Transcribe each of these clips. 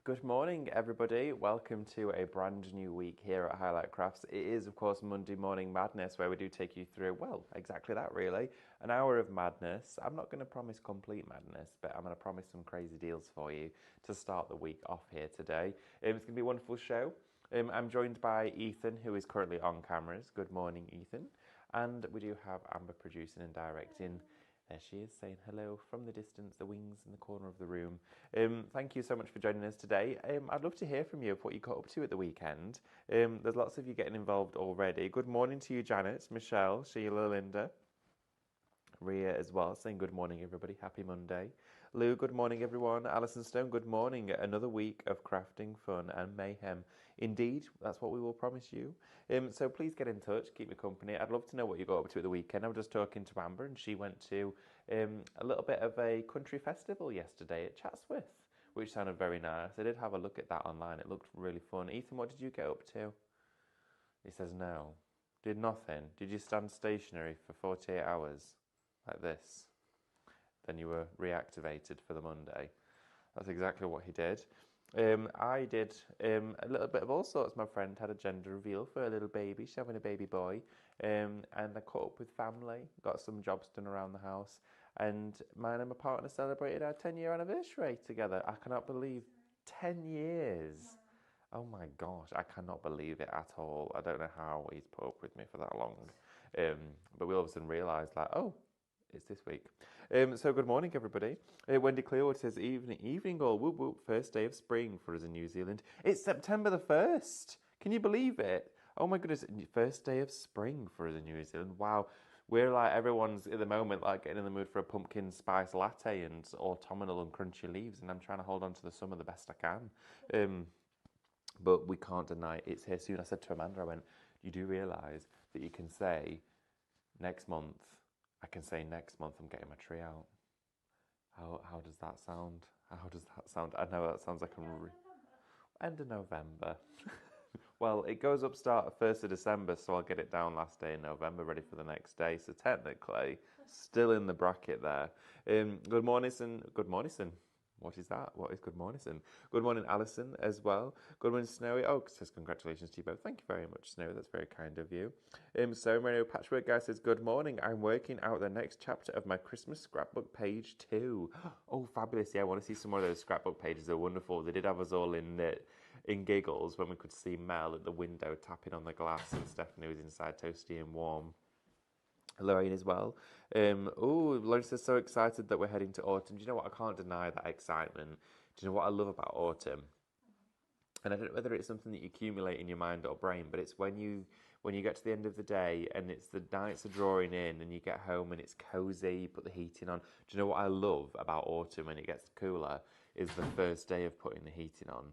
Good morning, everybody. Welcome to a brand new week here at Highlight Crafts. It is, of course, Monday Morning Madness, where we do take you through, well, exactly that, really. An hour of madness. I'm not going to promise complete madness, but I'm going to promise some crazy deals for you to start the week off here today. It's going to be a wonderful show. I'm joined by Ethan, who is currently on cameras. Good morning, Ethan. And we do have Amber producing and directing. There she is, saying hello from the distance, the wings in the corner of the room. Thank you so much for joining us today. I'd love to hear from you of what you got up to at the weekend. There's lots of you getting involved already. Good morning to you, Janet, Michelle, Sheila, Linda, Ria as well, saying good morning, everybody. Happy Monday. Lou, good morning, everyone. Alison Stone, good morning. Another week of crafting, fun, and mayhem. Indeed, that's what we will promise you. So please get in touch, keep me company. I'd love to know what you got up to at the weekend. I was just talking to Amber, and she went to a little bit of a country festival yesterday at Chatsworth, which sounded very nice. I did have a look at that online. It looked really fun. Ethan, what did you get up to? He says no. Did nothing. Did you stand stationary for 48 hours? Like this, then you were reactivated for the Monday. That's exactly what he did. I did a little bit of all sorts. My friend had a gender reveal for a little baby. She's having a baby boy. And I caught up with family, got some jobs done around the house. And mine and my partner celebrated our 10-year anniversary together. I cannot believe 10 years. Oh my gosh, I cannot believe it at all. I don't know how he's put up with me for that long. But we all of a sudden realised, like, oh, it's this week. So good morning, everybody. Wendy Clearwood says, evening all, whoop whoop, first day of spring for us in New Zealand. It's September the 1st. Can you believe it? Oh my goodness, first day of spring for us in New Zealand. Wow. We're like, everyone's at the moment like getting in the mood for a pumpkin spice latte and autumnal and crunchy leaves, and I'm trying to hold on to the summer the best I can. But we can't deny it's here soon. I said to Amanda, I went, you do realise that you can say next month, I can say next month I'm getting my tree out. How does that sound? How does that sound? I know that sounds like end of November. Well, it goes up start 1st of December, so I'll get it down last day in November, ready for the next day. So technically, still in the bracket there. Good morning, son. Good morning, son. What is that? What is good morning, son? Good morning, Alison, as well. Good morning, Snowy. Oh, it says congratulations to you both. Thank you very much, Snowy. That's very kind of you. So Mario Patchwork Guy says, good morning. I'm working out the next chapter of my Christmas scrapbook page 2. Oh, fabulous. Yeah, I want to see some more of those scrapbook pages. They're wonderful. They did have us all in giggles when we could see Mel at the window tapping on the glass and Stephanie was inside toasty and warm. Lorraine as well. Larissa's so excited that we're heading to autumn. Do you know what? I can't deny that excitement. Do you know what I love about autumn? And I don't know whether it's something that you accumulate in your mind or brain, but it's when you get to the end of the day and it's the nights are drawing in and you get home and it's cozy, you put the heating on. Do you know what I love about autumn when it gets cooler is the first day of putting the heating on.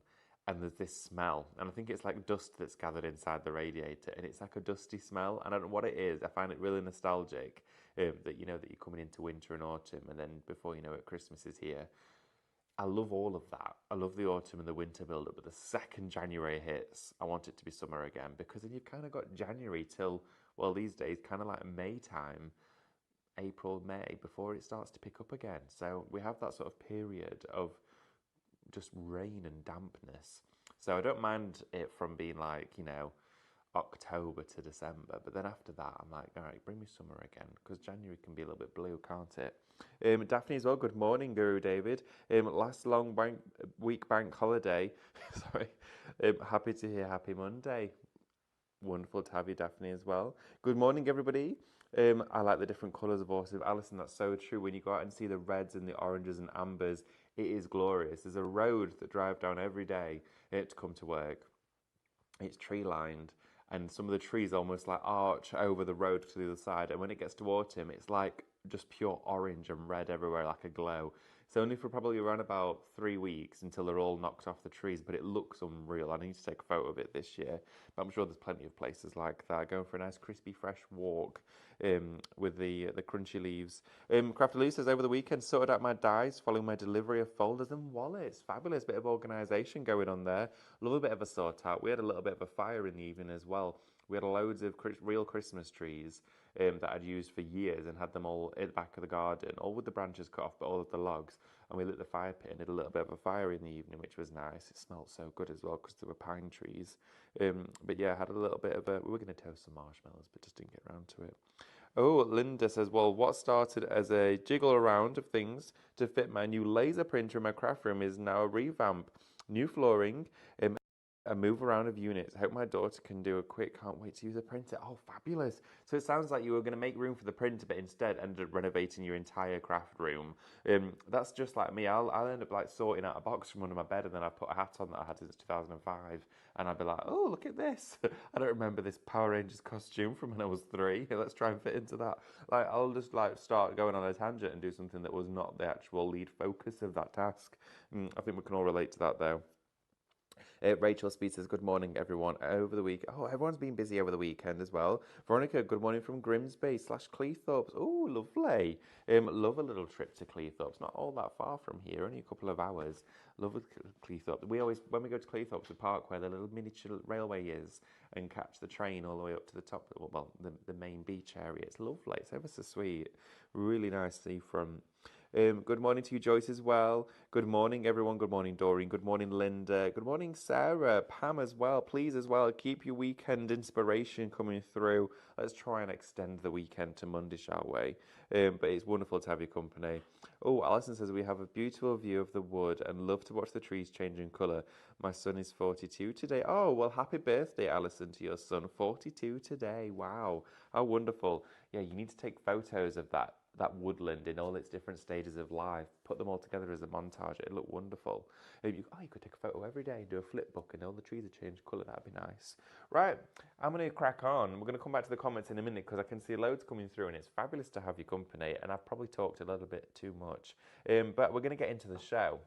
And there's this smell, and I think it's like dust that's gathered inside the radiator, and it's like a dusty smell. And I don't know what it is. I find it really nostalgic that you know that you're coming into winter and autumn, and then before you know it, Christmas is here. I love all of that. I love the autumn and the winter build-up, but the second January hits, I want it to be summer again because then you've kind of got January till, well, these days, kind of like May time, April, May, before it starts to pick up again. So we have that sort of period of just rain and dampness. So I don't mind it from being like, October to December. But then after that, I'm like, all right, bring me summer again because January can be a little bit blue, can't it? Daphne as well, good morning, Guru David. Last long week bank holiday. Sorry. Happy to hear happy Monday. Wonderful to have you, Daphne, as well. Good morning, everybody. I like the different colours of autumn. Alison, that's so true. When you go out and see the reds and the oranges and ambers, it is glorious. There's a road that I drive down every day to come to work. It's tree lined, and some of the trees almost like arch over the road to the other side. And when it gets to autumn, it's like just pure orange and red everywhere, like a glow. It's only for probably around about 3 weeks until they're all knocked off the trees, but it looks unreal. I need to take a photo of it this year, but I'm sure there's plenty of places like that. Going for a nice crispy fresh walk with the crunchy leaves. Crafty Lou says, over the weekend sorted out my dies following my delivery of folders and wallets. Fabulous bit of organisation going on there. Love a bit of a sort out. We had a little bit of a fire in the evening as well. We had loads of real Christmas trees that I'd used for years and had them all at the back of the garden, all with the branches cut off, but all of the logs. And we lit the fire pit and did a little bit of a fire in the evening, which was nice. It smelled so good as well because there were pine trees. But yeah, I had a little bit of a. We were going to toast some marshmallows, but just didn't get around to it. Oh, Linda says, well, what started as a jiggle around of things to fit my new laser printer in my craft room is now a revamp. New flooring, a move around of units. I hope my daughter can do a quick, can't wait to use a printer. Oh, fabulous. So it sounds like you were going to make room for the printer, but instead ended up renovating your entire craft room. That's just like me. I'll end up like sorting out a box from under my bed and then I put a hat on that I had since 2005. And I'd be like, oh, look at this. I don't remember this Power Rangers costume from when I was 3. Let's try and fit into that. Like, I'll just like start going on a tangent and do something that was not the actual lead focus of that task. I think we can all relate to that though. Rachel Speed says, good morning, everyone. Over the week. Oh, everyone's been busy over the weekend as well. Veronica, good morning from Grimsby / Cleethorpes. Oh, lovely. Love a little trip to Cleethorpes. Not all that far from here, only a couple of hours. Love Cleethorpes. We always, when we go to Cleethorpes, we park where the little miniature railway is and catch the train all the way up to the top, well, the main beach area. It's lovely. It's ever so sweet. Really nice seafront. Good morning to you, Joyce, as well. Good morning, everyone. Good morning, Doreen. Good morning, Linda. Good morning, Sarah. Pam as well. Please, as well, keep your weekend inspiration coming through. Let's try and extend the weekend to Monday, shall we? But it's wonderful to have your company. Oh, Alison says, we have a beautiful view of the wood and love to watch the trees change in colour. My son is 42 today. Oh, well, happy birthday, Alison, to your son. 42 today. Wow. How wonderful. Yeah, you need to take photos of that woodland in all its different stages of life, put them all together as a montage. It'd look wonderful. You could take a photo every day, do a flip book, and all the trees have changed colour. That'd be nice. Right, I'm going to crack on. We're going to come back to the comments in a minute because I can see loads coming through, and it's fabulous to have your company. And I've probably talked a little bit too much, but we're going to get into the show.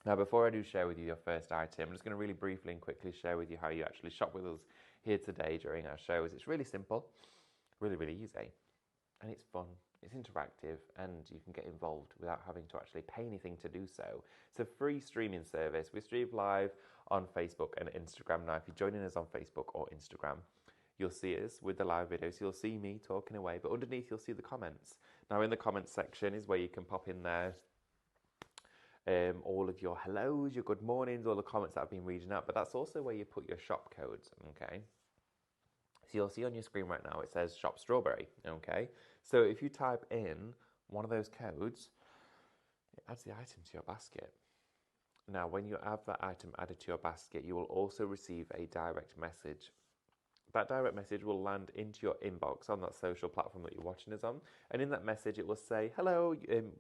Now, before I do share with you your first item, I'm just going to really briefly and quickly share with you how you actually shop with us here today during our shows. It's really simple, really, really easy, and it's fun. It's interactive and you can get involved without having to actually pay anything to do so. It's a free streaming service. We stream live on Facebook and Instagram. Now, if you're joining us on Facebook or Instagram, you'll see us with the live videos. You'll see me talking away, but underneath you'll see the comments. Now, in the comments section is where you can pop in there all of your hellos, your good mornings, all the comments that I've been reading out, but that's also where you put your shop codes, okay? So you'll see on your screen right now, it says Shop Strawberry, okay? So if you type in one of those codes, it adds the item to your basket. Now, when you have that item added to your basket, you will also receive a direct message. That direct message will land into your inbox on that social platform that you're watching us on. And in that message, it will say, hello,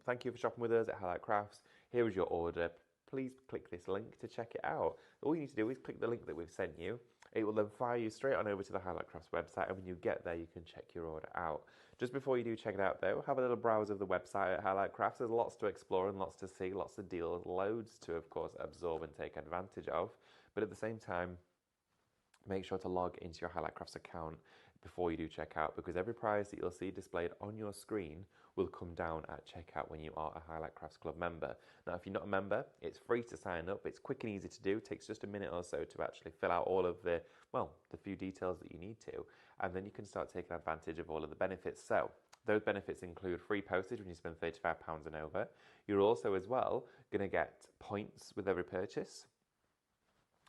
thank you for shopping with us at Highlight Crafts. Here is your order. Please click this link to check it out. All you need to do is click the link that we've sent you. It will then fire you straight on over to the Highlight Crafts website, and when you get there, you can check your order out. Just before you do check it out, though, have a little browse of the website at Highlight Crafts. There's lots to explore and lots to see, lots of deals, loads to, of course, absorb and take advantage of. But at the same time, make sure to log into your Highlight Crafts account before you do check out, because every prize that you'll see displayed on your screen will come down at checkout when you are a Highlight Crafts Club member. Now, if you're not a member, it's free to sign up. It's quick and easy to do. It takes just a minute or so to actually fill out all of the few details that you need to, and then you can start taking advantage of all of the benefits. So those benefits include free postage when you spend £35 and over. You're also as well going to get points with every purchase,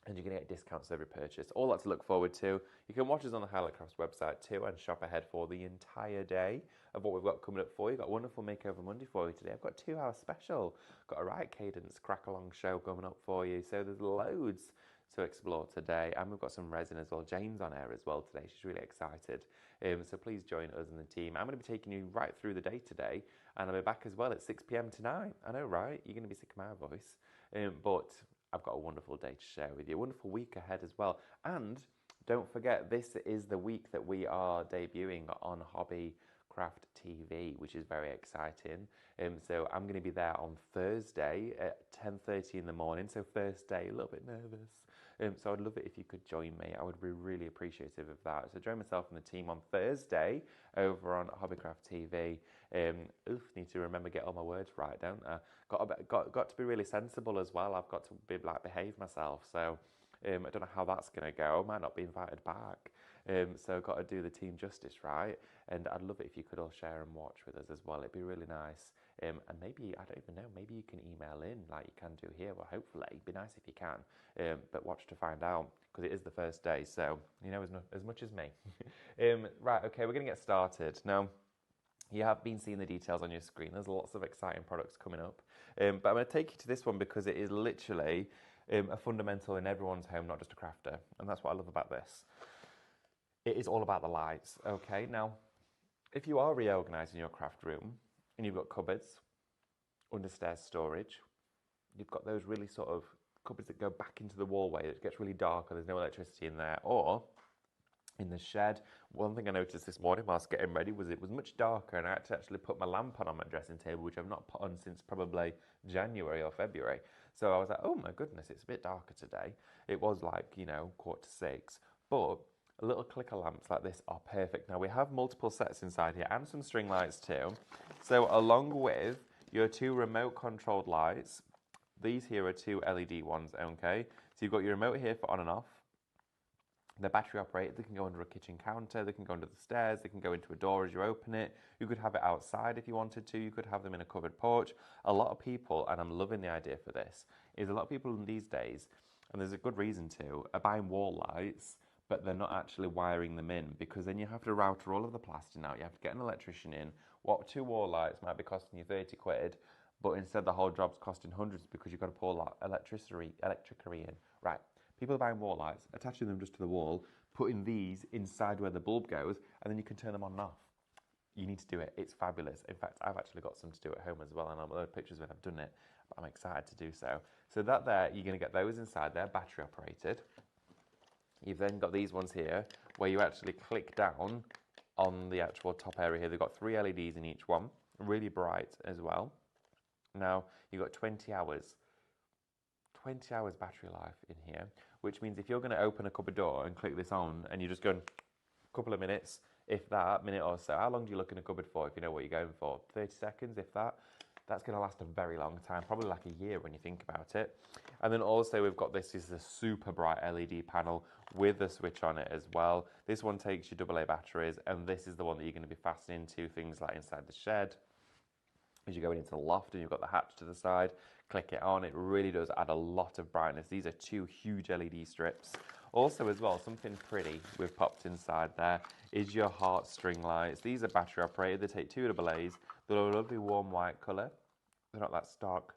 and you're going to get discounts every purchase. All that to look forward to. You can watch us on the Highlight Crafts website too and shop ahead for the entire day of what we've got coming up for you. Got a wonderful Makeover Monday for you today. I've got a 2-hour special. Got a Riot Cadence crack-along show coming up for you. So there's loads to explore today. And we've got some resin as well. Jane's on air as well today. She's really excited. So please join us and the team. I'm going to be taking you right through the day today. And I'll be back as well at 6 p.m. tonight. I know, right? You're going to be sick of my voice. But I've got a wonderful day to share with you, a wonderful week ahead as well. And don't forget, this is the week that we are debuting on Hobbycraft TV, which is very exciting. So I'm going to be there on Thursday at 10:30 in the morning. So first day, a little bit nervous. So I'd love it if you could join me. I would be really appreciative of that. So join myself and the team on Thursday over on Hobbycraft TV. Need to remember get all my words right, don't I? Got to be really sensible as well. I've got to be behave myself. So I don't know how that's going to go. I might not be invited back. So I've got to do the team justice, right? And I'd love it if you could all share and watch with us as well. It'd be really nice. And maybe, I don't even know, maybe you can email in like you can do here. Well, hopefully, it'd be nice if you can. But watch to find out, because it is the first day, so you know as much as me. Right, okay, we're going to get started. Now, you have been seeing the details on your screen. There's lots of exciting products coming up. But I'm going to take you to this one because it is literally a fundamental in everyone's home, not just a crafter. And that's what I love about this. It is all about the lights, okay? Now, if you are reorganising your craft room and you've got cupboards, understairs storage, you've got those really sort of cupboards that go back into the wallway, it gets really dark and there's no electricity in there, or in the shed. One thing I noticed this morning whilst getting ready was it was much darker, and I had to actually put my lamp on my dressing table, which I've not put on since probably January or February. So I was like, oh my goodness, it's a bit darker today. It was like, 5:45, but little clicker lamps like this are perfect. Now we have multiple sets inside here and some string lights too. So along with your 2 remote controlled lights, these here are 2 LED ones, okay? So you've got your remote here for on and off. They're battery operated. They can go under a kitchen counter, they can go under the stairs, they can go into a door as you open it. You could have it outside if you wanted to. You could have them in a covered porch. A lot of people, and I'm loving the idea for this, is a lot of people in these days, and there's a good reason to, are buying wall lights, but they're not actually wiring them in, because then you have to router all of the plastic out. You have to get an electrician in. What 2 wall lights might be costing you 30 quid, but instead the whole job's costing hundreds because you've got to pour electricity in. Right. People are buying wall lights, attaching them just to the wall, putting these inside where the bulb goes, and then you can turn them on and off. You need to do it. It's fabulous. In fact, I've actually got some to do at home as well, and I'll load pictures when I've done it, but I'm excited to do so. So that there, you're going to get those inside there, battery operated. You've then got these ones here, where you actually click down on the actual top area here. They've got 3 LEDs in each one, really bright as well. Now, you've got 20 hours battery life in here, which means if you're going to open a cupboard door and click this on and you're just going a couple of minutes, if that, minute or so, how long do you look in a cupboard for if you know what you're going for? 30 seconds, if that? That's going to last a very long time, probably like a year when you think about it. And then also we've got this is a super bright LED panel with a switch on it as well. This one takes your AA batteries, and this is the one that you're going to be fastening to things like inside the shed. As you're going into the loft and you've got the hatch to the side, click it on, it really does add a lot of brightness. These are 2 huge LED strips. Also as well, something pretty we've popped inside there is your heart string lights. These are battery operated, they take 2 AA's. They're a lovely warm white colour. They're not that stark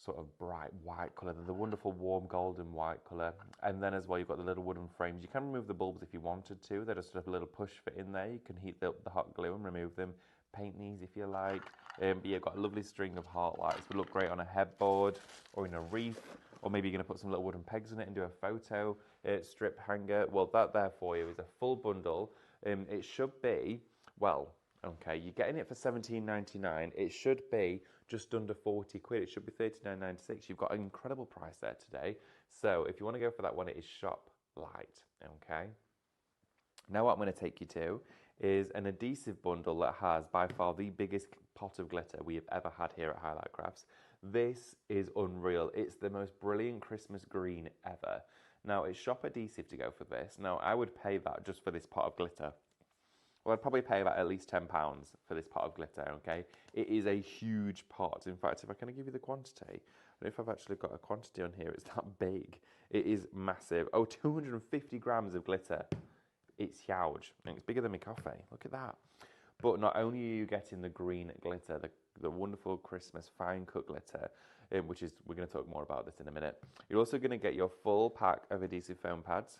sort of bright white colour. They're the wonderful warm golden white colour. And then as well, you've got the little wooden frames. You can remove the bulbs if you wanted to. They're just a little push fit in there. You can heat the hot glue and remove them. Paint these if you like. But you've got a lovely string of heart lights. Would look great on a headboard or in a wreath, or maybe you're going to put some little wooden pegs in it and do a photo strip hanger. Well, that there for you is a full bundle. It should be, well, okay, you're getting it for £17.99. It should be just under 40 quid. It should be £39.96. You've got an incredible price there today. So if you want to go for that one, it is Shop Light. Okay. Now what I'm going to take you to is an adhesive bundle that has by far the biggest pot of glitter we have ever had here at Highlight Crafts. This is unreal. It's the most brilliant Christmas green ever. Now it's shop adhesive to go for this. Now I would pay that just for this pot of glitter. Well, I'd probably pay about at least £10 for this pot of glitter, okay? It is a huge pot. In fact, if I can give you the quantity, I don't know if I've actually got a quantity on here, it's that big. It is massive. Oh, 250 grams of glitter. It's huge. And it's bigger than my coffee. Look at that. But not only are you getting the green glitter, the wonderful Christmas fine cut glitter, which is, we're going to talk more about this in a minute. You're also going to get your full pack of adhesive foam pads.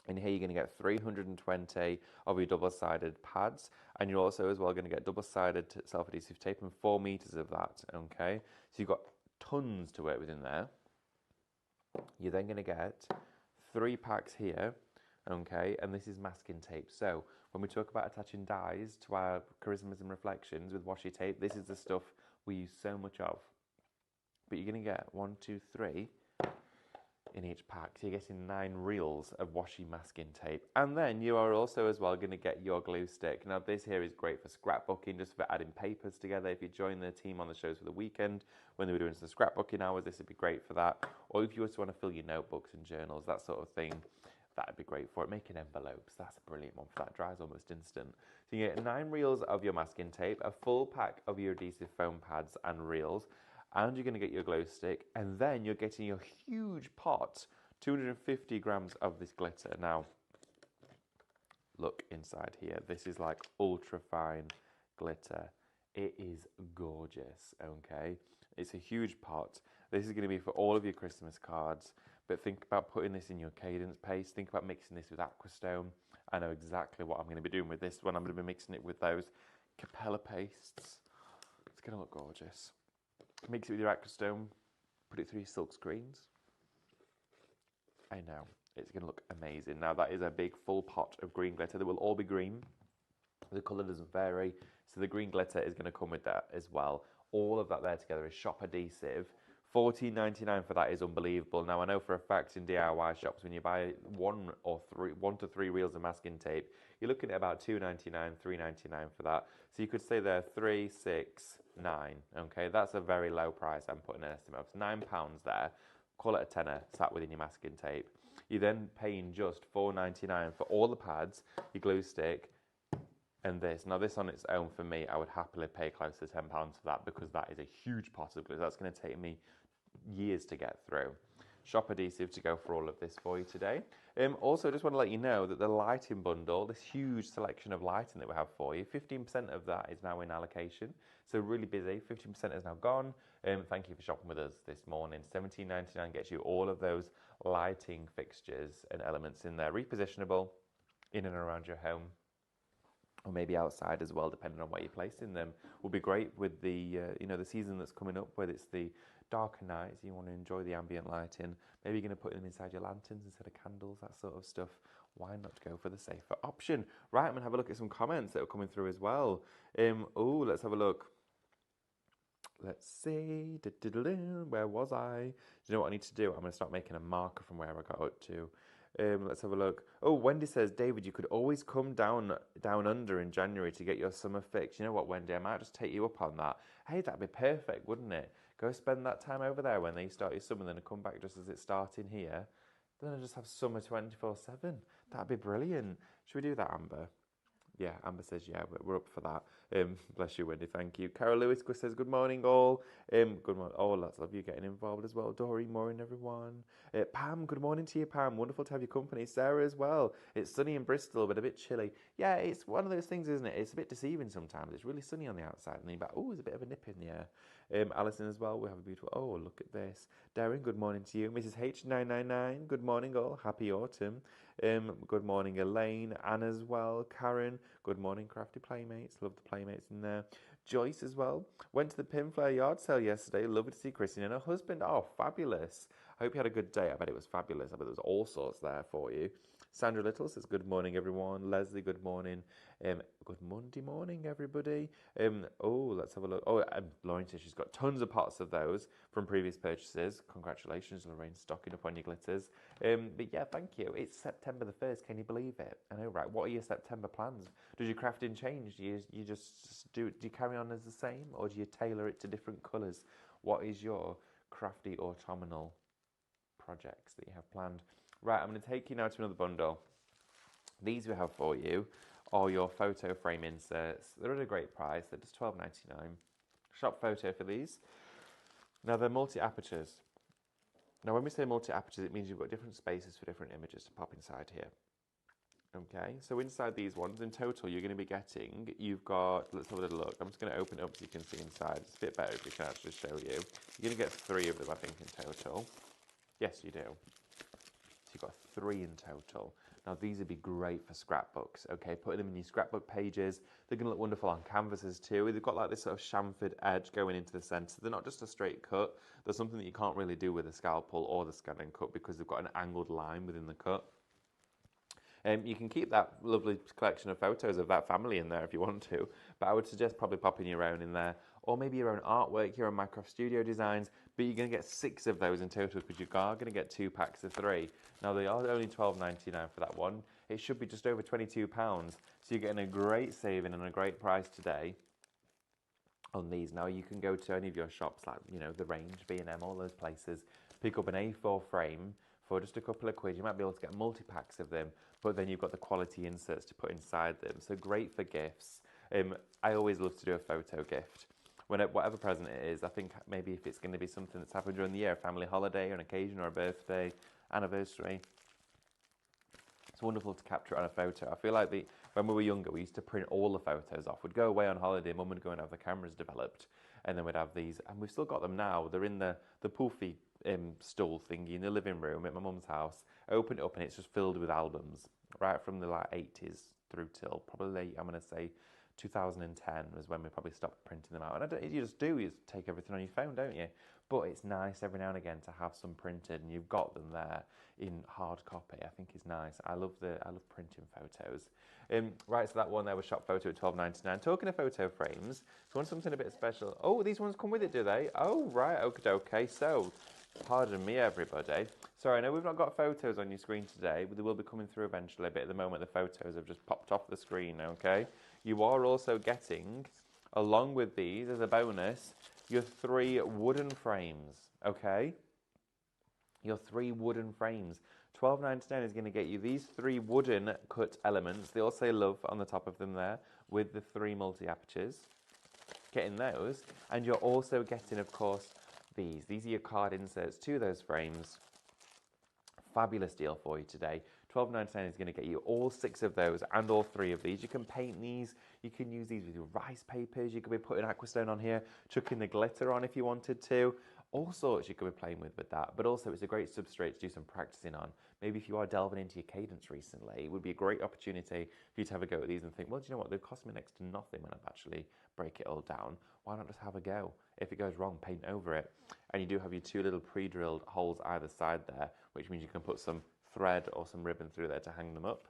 And here you're going to get 320 of your double-sided pads, and you're also as well going to get double-sided self-adhesive tape and 4 meters of that, okay? So you've got tons to work with in there. You're then going to get 3 packs here, okay? And this is masking tape. So when we talk about attaching dies to our charismas and reflections with washi tape, this is the stuff we use so much of. But you're going to get 1, 2, 3 in each pack. So you're getting 9 reels of washi masking tape. And then you are also as well going to get your glue stick. Now this here is great for scrapbooking, just for adding papers together. If you join the team on the shows for the weekend, when they were doing some scrapbooking hours, this would be great for that. Or if you just want to fill your notebooks and journals, that sort of thing, that'd be great for it. Making envelopes, that's a brilliant one for that. Dries almost instant. So you get 9 reels of your masking tape, a full pack of your adhesive foam pads and reels, and you're going to get your glow stick, and then you're getting your huge pot, 250 grams of this glitter. Now, look inside here. This is like ultra fine glitter. It is gorgeous, okay? It's a huge pot. This is going to be for all of your Christmas cards, but think about putting this in your Cadence paste. Think about mixing this with Aquastone. I know exactly what I'm going to be doing with this one. I'm going to be mixing it with those Capella pastes. It's going to look gorgeous. Mix it with your Aquastone, put it through your silk screens. I know, it's going to look amazing. Now that is a big full pot of green glitter. They will all be green. The colour doesn't vary, so the green glitter is going to come with that as well. All of that there together is shop adhesive. $14.99 for that is unbelievable. Now I know for a fact in DIY shops, when you buy 1 to 3 reels of masking tape, you're looking at about $2.99, $3.99 for that. So you could say there 3, 6, 9. Okay, that's a very low price. I'm putting an estimate of £9 there. Call it a tenner, sat within your masking tape. You're then paying just $4.99 for all the pads, your glue stick, and this. Now this on its own for me, I would happily pay close to £10 for that, because that is a huge pot of glue. That's going to take me years to get through. Shop adhesive to go for all of this for you today. Also, just want to let you know that the lighting bundle, this huge selection of lighting that we have for you, 15% of that is now in allocation. So really busy, 15% is now gone. Thank you for shopping with us this morning. $17.99 gets you all of those lighting fixtures and elements in there, repositionable in and around your home, or maybe outside as well, depending on where you're placing them. Will be great with the the season that's coming up, whether it's the darker nights, you want to enjoy the ambient lighting. Maybe you're going to put them inside your lanterns instead of candles, that sort of stuff. Why not go for the safer option? Right, I'm going to have a look at some comments that are coming through as well. Let's have a look. Let's see. Where was I? Do you know what I need to do? I'm going to start making a marker from where I got up to. Let's have a look. Oh, Wendy says, David, you could always come down under in January to get your summer fix. You know what, Wendy? I might just take you up on that. Hey, that'd be perfect, wouldn't it? Go spend that time over there when they start your summer, then come back just as it's starting here. Then I just have summer 24/7. That'd be brilliant. Should we do that, Amber? Yeah, Amber says, yeah, we're up for that. Bless you, Wendy, thank you. Carol Lewis says, good morning, all. Good morning. Oh, lots of you getting involved as well. Dory, morning, everyone. Pam, good morning to you, Pam. Wonderful to have your company. Sarah as well. It's sunny in Bristol, but a bit chilly. Yeah, it's one of those things, isn't it? It's a bit deceiving sometimes. It's really sunny on the outside, and then you're like, oh, there's a bit of a nip in the air. Alison as well, we have a beautiful, oh, look at this. Darren, good morning to you. Mrs. H999, good morning, all. Happy autumn. Good morning, Elaine. Anne as well. Karen, good morning, Crafty Playmates. Love the Playmates in there. Joyce as well. Went to the Pinflare yard sale yesterday. Lovely to see Christine and her husband. Oh, fabulous. I hope you had a good day. I bet it was fabulous. I bet there was all sorts there for you. Sandra Little says, good morning, everyone. Leslie, good morning. Good Monday morning, everybody. Let's have a look. Lauren says she's got tons of pots of those from previous purchases. Congratulations, Lorraine, stocking up on your glitters. But yeah, thank you. It's September the 1st. Can you believe it? I know, right? What are your September plans? Does your crafting change? Do you just do you carry on as the same, or do you tailor it to different colours? What is your crafty autumnal projects that you have planned? Right, I'm going to take you now to another bundle. These we have for you are your photo frame inserts. They're at a great price. They're just $12.99. Shop photo for these. Now they're multi-apertures. Now when we say multi-apertures, it means you've got different spaces for different images to pop inside here. Okay, so inside these ones, in total, you're going to be getting, you've got, let's have a little look. I'm just going to open it up so you can see inside. It's a bit better if we can actually show you. You're going to get 3 of them, I think, in total. Yes, you do. So you've got 3 in total. Now these would be great for scrapbooks, okay? Putting them in your scrapbook pages. They're going to look wonderful on canvases too. They've got like this sort of chamfered edge going into the centre. They're not just a straight cut. There's something that you can't really do with a scalpel or the Scan and Cut because they've got an angled line within the cut. You can keep that lovely collection of photos of that family in there if you want to, but I would suggest probably popping your own in there, or maybe your own artwork, your own Minecraft Studio designs, but you're going to get 6 of those in total because you are going to get 2 packs of 3. Now they are only $12.99 for that one. It should be just over £22, so you're getting a great saving and a great price today on these. Now you can go to any of your shops like, the Range, B&M, all those places, pick up an A4 frame for just a couple of quid. You might be able to get multi-packs of them, but then you've got the quality inserts to put inside them. So great for gifts. I always love to do a photo gift. Whatever present it is, I think maybe if it's going to be something that's happened during the year, a family holiday or an occasion or a birthday, anniversary, it's wonderful to capture it on a photo. I feel like when we were younger, we used to print all the photos off. We'd go away on holiday, Mum would go and have the cameras developed, and then we'd have these, and we've still got them now. They're in the poofy stool thingy in the living room at my mum's house. Open it up and it's just filled with albums, right from the 80s through till probably, I'm going to say, 2010 was when we probably stopped printing them out. And you just take everything on your phone, don't you? But it's nice every now and again to have some printed, and you've got them there in hard copy. I think is nice. I love printing photos. Right, so that one there was shop photo at $12.99. Talking of photo frames, if you want something a bit special, oh, these ones come with it, do they? Oh, right, okay. So, pardon me, everybody. Sorry, I know we've not got photos on your screen today, but they will be coming through eventually. But at the moment, the photos have just popped off the screen. Okay, you are also getting, along with these as a bonus, your 3 wooden frames. Okay. Your 3 wooden frames. $12.99 is going to get you these 3 wooden cut elements. They all say love on the top of them there with the 3 multi-apertures. Getting those. And you're also getting, of course, these. These are your card inserts to those frames. Fabulous deal for you today. $12.99 is going to get you all 6 of those and all 3 of these. You can paint these. You can use these with your rice papers. You could be putting aquastone on here, chucking the glitter on if you wanted to. All sorts you could be playing with that, but also it's a great substrate to do some practicing on. Maybe if you are delving into your cadence recently, it would be a great opportunity for you to have a go at these and think, well, do you know what, they've cost me next to nothing when I've actually break it all down. Why not just have a go? If it goes wrong, paint over it. And you do have your 2 little pre-drilled holes either side there, which means you can put some thread or some ribbon through there to hang them up.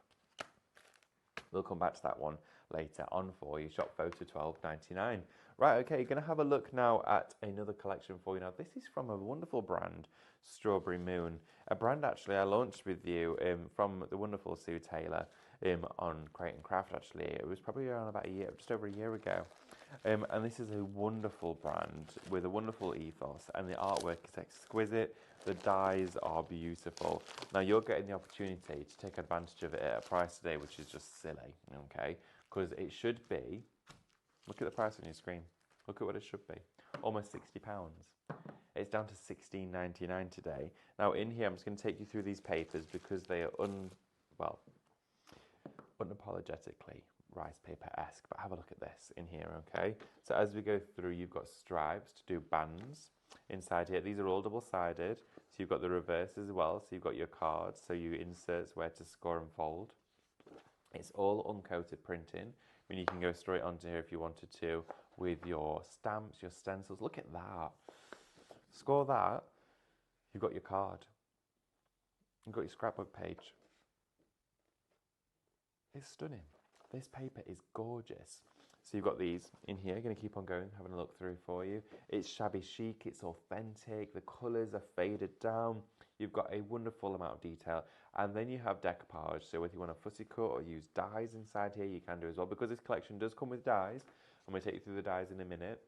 We'll come back to that one later on for you. Shop photo $12.99. Right, okay, you're going to have a look now at another collection for you. Now, this is from a wonderful brand, Strawberry Moon. A brand, actually, I launched with you from the wonderful Sue Taylor on Crate and Craft, actually. It was probably around about a year, just over a year ago. And this is a wonderful brand with a wonderful ethos, and the artwork is exquisite. The dies are beautiful. Now, you're getting the opportunity to take advantage of it at a price today, which is just silly, okay? Because it should be, look at the price on your screen. Look at what it should be. Almost £60. It's down to $16.99 today. Now, in here, I'm just going to take you through these papers because they are unapologetically rice paper-esque. But have a look at this in here, okay? So as we go through, you've got stripes to do bands inside here. These are all double-sided. So you've got the reverse as well. So you've got your cards, so you inserts where to score and fold. It's all uncoated printing. I mean, you can go straight onto here if you wanted to with your stamps, your stencils. Look at that. Score that. You've got your card. You've got your scrapbook page. It's stunning. This paper is gorgeous. So you've got these in here. You're going to keep on going, having a look through for you. It's shabby chic. It's authentic. The colours are faded down. You've got a wonderful amount of detail. And then you have decoupage. So whether you want a fussy cut or use dies inside here, you can do as well. Because this collection does come with dies. I'm going to take you through the dies in a minute.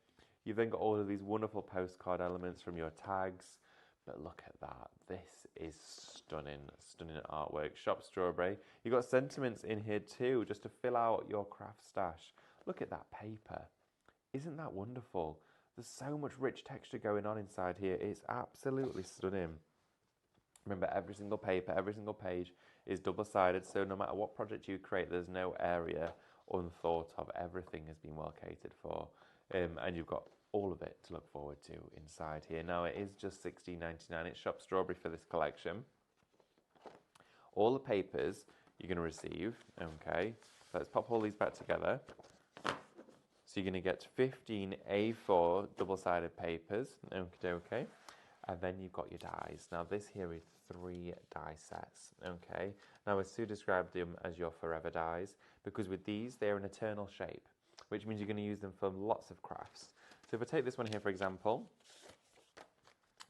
You've then got all of these wonderful postcard elements from your tags. But look at that. This is stunning, stunning artwork. Shop Strawberry. You've got sentiments in here too, just to fill out your craft stash. Look at that paper. Isn't that wonderful? There's so much rich texture going on inside here. It's absolutely stunning. Remember, every single paper, every single page is double-sided, so no matter what project you create, there's no area unthought of. Everything has been well catered for, and you've got all of it to look forward to inside here. Now, it is just $16.99. It's Shop Strawberry for this collection. All the papers you're going to receive, okay? So let's pop all these back together. So you're going to get 15 A4 double-sided papers, okay? And then you've got your dies. Now, this here is 3 die sets, okay? Now, as Sue described them as your forever dies, because with these, they're an eternal shape, which means you're going to use them for lots of crafts. So if I take this one here, for example,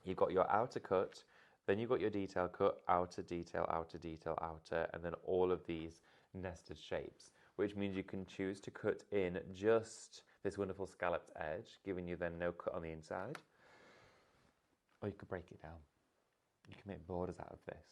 you've got your outer cut, then you've got your detail cut, outer detail, outer detail, outer, and then all of these nested shapes, which means you can choose to cut in just this wonderful scalloped edge, giving you then no cut on the inside, or you could break it down. You can make borders out of this.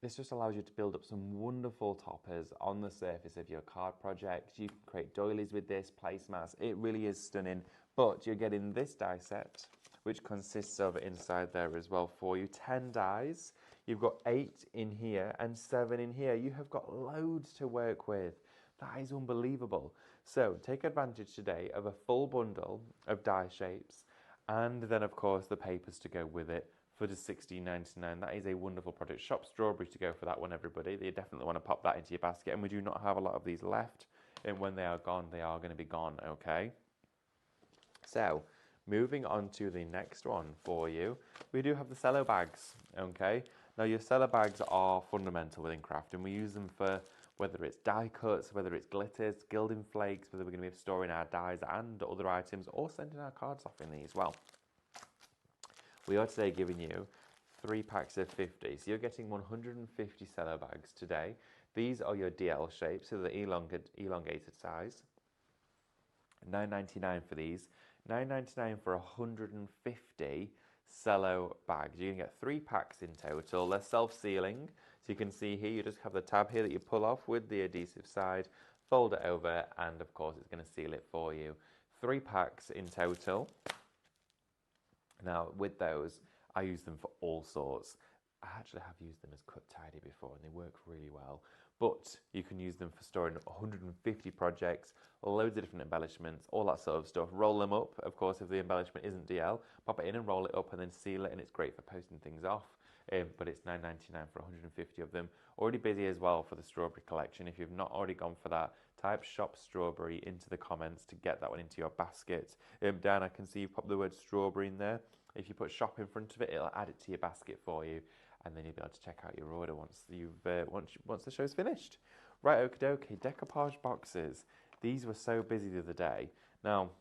This just allows you to build up some wonderful toppers on the surface of your card project. You can create doilies with this, placemats. It really is stunning. But you're getting this die set, which consists of inside there as well for you 10 dies. You've got 8 in here and 7 in here. You have got loads to work with. That is unbelievable. So take advantage today of a full bundle of die shapes and then of course the papers to go with it for just $16.99. That is a wonderful product. Shop Strawberry to go for that one, everybody. You definitely want to pop that into your basket, and we do not have a lot of these left, and when they are gone, they are going to be gone, okay? So, moving on to the next one for you, we do have the cello bags, okay? Now, your cello bags are fundamental within craft, and we use them for whether it's die cuts, whether it's glitters, gilding flakes, whether we're going to be storing our dies and other items, or sending our cards off in these. Well, we are today giving you 3 packs of 50. So you're getting 150 cello bags today. These are your DL shapes, so the elongated size. $9.99 for these. $9.99 for 150 cello bags. You're going to get 3 packs in total. They're self-sealing. So you can see here, you just have the tab here that you pull off with the adhesive side, fold it over, and of course it's going to seal it for you. 3 packs in total. Now, with those, I use them for all sorts. I actually have used them as cut tidy before, and they work really well. But you can use them for storing 150 projects, loads of different embellishments, all that sort of stuff. Roll them up, of course, if the embellishment isn't DL, pop it in and roll it up and then seal it, and it's great for posting things off. But it's $9.99 for 150 of them. Already busy as well for the strawberry collection. If you've not already gone for that, type Shop Strawberry into the comments to get that one into your basket. Dan, I can see you pop the word strawberry in there. If you put shop in front of it, it'll add it to your basket for you, and then you'll be able to check out your order once the show's finished. Right, okie dokie, decoupage boxes. These were so busy the other day. Now,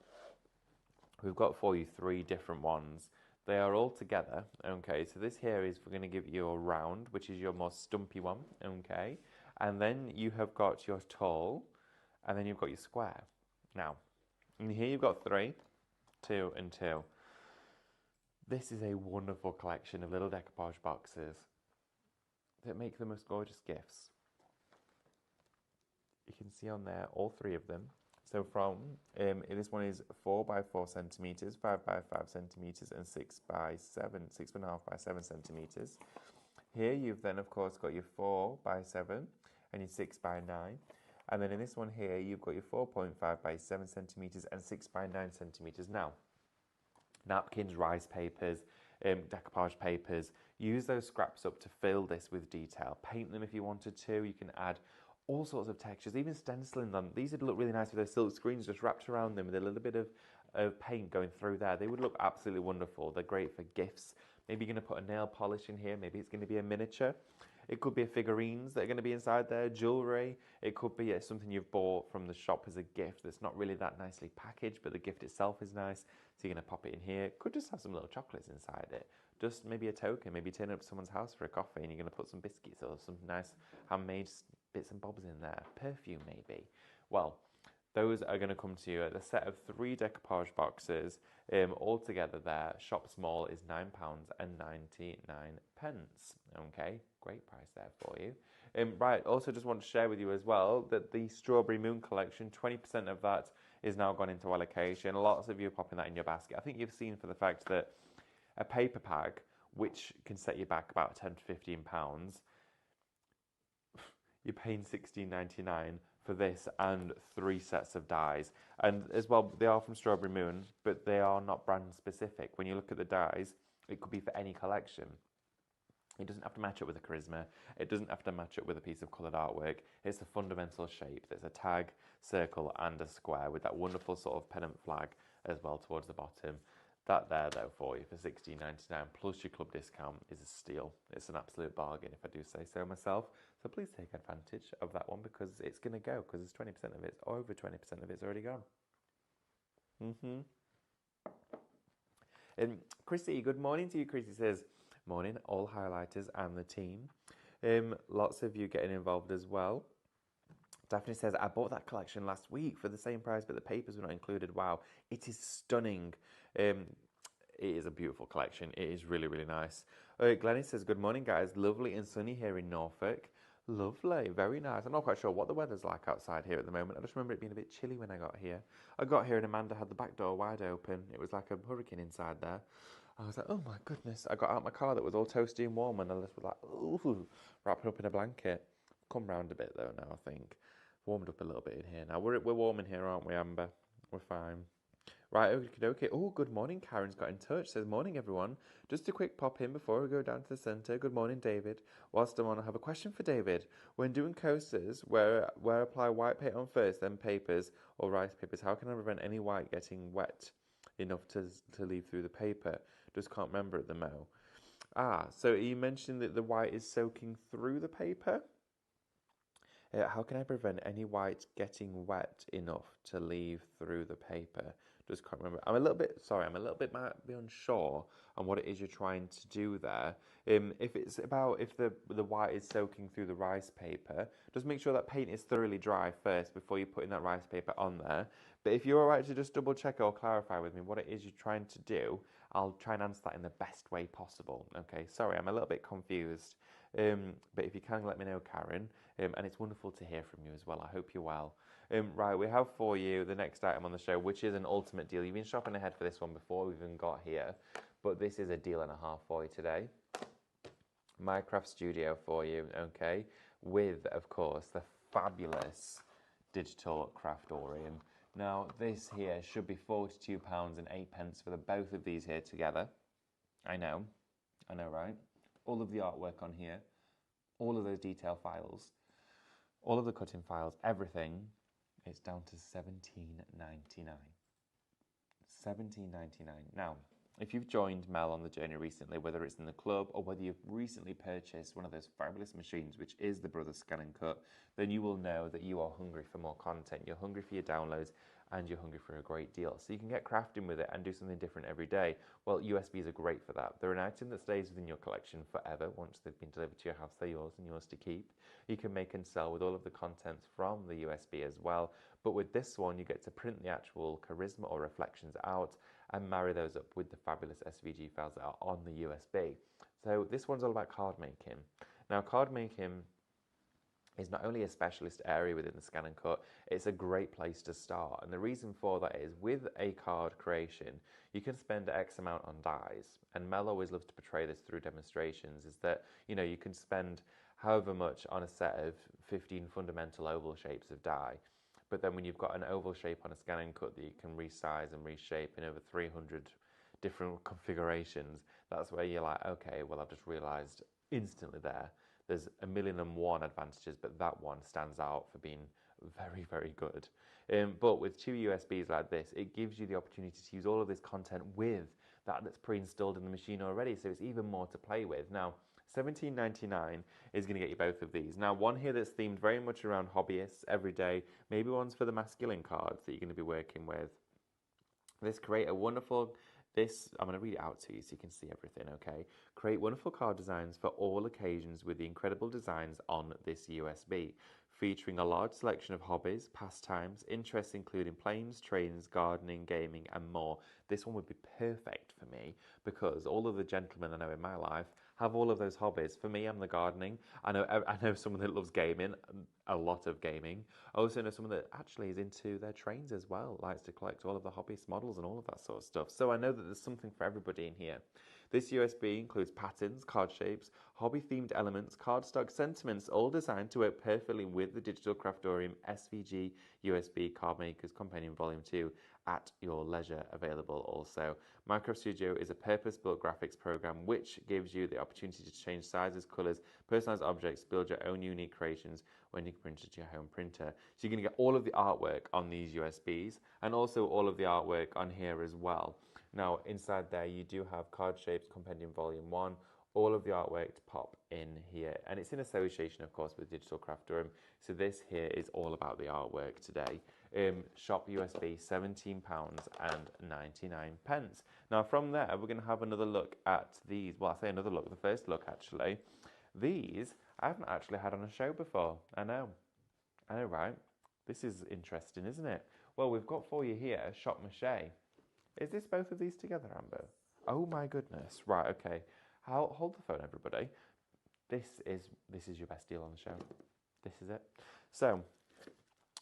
we've got for you 3 different ones. They are all together, okay, so this here is, we're going to give you a round, which is your more stumpy one, okay, and then you have got your tall, and then you've got your square. Now, in here you've got 3, 2 and 2. This is a wonderful collection of little decoupage boxes that make the most gorgeous gifts. You can see on there all 3 of them. So from, this one is 4 by 4 centimeters, 5 by 5 centimeters, and 6 by 7, 6.5 by 7 centimeters. Here you've then of course got your 4 by 7 and your 6 by 9. And then in this one here, you've got your 4.5 by 7 centimeters and 6 by 9 centimeters. Now, napkins, rice papers, decoupage papers, use those scraps up to fill this with detail. Paint them if you wanted to. You can add all sorts of textures, even stenciling them. These would look really nice with those silk screens just wrapped around them with a little bit of paint going through there. They would look absolutely wonderful. They're great for gifts. Maybe you're going to put a nail polish in here. Maybe it's going to be a miniature. It could be figurines that are going to be inside there, jewellery. It could be something you've bought from the shop as a gift that's not really that nicely packaged, but the gift itself is nice. So you're going to pop it in here. It could just have some little chocolates inside it. Just maybe a token, maybe turn up to someone's house for a coffee and you're going to put some biscuits or some nice handmade bits and bobs in there. Perfume maybe. Well, those are going to come to you at a set of 3 decoupage boxes. All together there, Shop Small is £9.99. Okay, great price there for you. Right, also just want to share with you as well that the Strawberry Moon collection, 20% of that is now gone into allocation. Lots of you are popping that in your basket. I think you've seen for the fact that a paper bag, which can set you back about £10 to £15, you're paying $16.99 for this and 3 sets of dies. And as well, they are from Strawberry Moon, but they are not brand specific. When you look at the dies, it could be for any collection. It doesn't have to match up with a charisma. It doesn't have to match up with a piece of coloured artwork. It's a fundamental shape. There's a tag, circle and a square with that wonderful sort of pennant flag as well towards the bottom. That there though for you for $16.99 plus your club discount is a steal. It's an absolute bargain if I do say so myself. So please take advantage of that one because it's going to go because it's 20% of it, over 20% of it's already gone. Chrissy, good morning to you. Chrissy says, morning, all highlighters and the team. Lots of you getting involved as well. Daphne says, I bought that collection last week for the same price, but the papers were not included. Wow, it is stunning. It is a beautiful collection. It is really, really nice. Glennie says, good morning, guys. Lovely and sunny here in Norfolk. Lovely, very nice. I'm not quite sure what the weather's like outside here at the moment. I just remember it being a bit chilly when I got here. I got here and Amanda had the back door wide open. It was like a hurricane inside there. I was like, oh my goodness. I got out my car that was all toasty and warm and I was like, ooh, wrapping up in a blanket. Come round a bit though now, I think. Warmed up a little bit in here now. We're warm in here, aren't we, Amber? We're fine. Right, okay. Oh, good morning. Karen's got in touch. Says, morning, everyone. Just a quick pop in before we go down to the centre. Good morning, David. Whilst I'm on, I have a question for David. When doing coasters, where apply white paint on first, then papers or rice papers, how can I prevent any white getting wet enough to leave through the paper? Just can't remember at the mo. So you mentioned that the white is soaking through the paper? How can I prevent any white getting wet enough to leave through the paper? Just can't remember. I'm a little bit might be unsure on what it is you're trying to do there. If it's about if the white is soaking through the rice paper, just make sure that paint is thoroughly dry first before you're putting that rice paper on there. But if you're alright to just double check or clarify with me what it is you're trying to do, I'll try and answer that in the best way possible. Okay, sorry, I'm a little bit confused. But if you can let me know, Karen, and it's wonderful to hear from you as well. I hope you're well. Right, we have for you the next item on the show, which is an ultimate deal. You've been shopping ahead for this one before we even got here, but this is a deal and a half for you today. Minecraft Studio for you, okay, with, of course, the fabulous digital Craftorium. Now, this here should be £42.08 for the both of these here together. I know, right? All of the artwork on here, all of those detail files, all of the cutting files, everything, it's down to $17.99. $17.99. Now, if you've joined Mel on the journey recently, whether it's in the club or whether you've recently purchased one of those fabulous machines, which is the Brothers Scan and Cut, then you will know that you are hungry for more content. You're hungry for your downloads and you're hungry for a great deal. So you can get crafting with it and do something different every day. Well, USBs are great for that. They're an item that stays within your collection forever. Once they've been delivered to your house, they're yours and yours to keep. You can make and sell with all of the contents from the USB as well. But with this one, you get to print the actual charisma or reflections out and marry those up with the fabulous SVG files that are on the USB. So this one's all about card making. Now, card making is not only a specialist area within the Scan and Cut, it's a great place to start. And the reason for that is with a card creation, you can spend X amount on dies. And Mel always loves to portray this through demonstrations, is that, you know, you can spend however much on a set of 15 fundamental oval shapes of die. But then when you've got an oval shape on a Scan and Cut that you can resize and reshape in over 300 different configurations, that's where you're like, okay, well, I've just realized instantly there's 1,000,001 advantages, but that one stands out for being very, very good. But with two USBs like this, it gives you the opportunity to use all of this content with that's pre-installed in the machine already, so it's even more to play with. Now, $17.99 is going to get you both of these. Now, one here that's themed very much around hobbyists every day, maybe one's for the masculine cards that you're going to be working with. I'm going to read it out to you so you can see everything, okay? Create wonderful card designs for all occasions with the incredible designs on this USB, featuring a large selection of hobbies, pastimes, interests including planes, trains, gardening, gaming, and more. This one would be perfect for me because all of the gentlemen I know in my life have all of those hobbies. For me, I'm the gardening. I know someone that loves gaming, a lot of gaming. I also know someone that actually is into their trains as well, likes to collect all of the hobbyist models and all of that sort of stuff. So I know that there's something for everybody in here. This USB includes patterns, card shapes, hobby-themed elements, cardstock sentiments, all designed to work perfectly with the Digital Craftorium SVG USB Card Makers Companion Volume 2 at your leisure. Available also. Minecraft Studio is a purpose-built graphics program which gives you the opportunity to change sizes, colors, personalize objects, build your own unique creations when you print it to your home printer. So you're going to get all of the artwork on these USBs and also all of the artwork on here as well. Now, inside there, you do have Card Shapes Compendium Volume 1, all of the artwork to pop in here. And it's in association, of course, with Digital Craftorium. So this here is all about the artwork today. Shop USB, £17.99. Now, from there, we're going to have another look at these. Well, I say another look, the first look, actually. These, I haven't actually had on a show before. I know, right? This is interesting, isn't it? Well, we've got for you here, Shop Mache. Is this both of these together, Amber? Oh my goodness. Right, okay. Hold the phone, everybody. This is your best deal on the show. This is it. So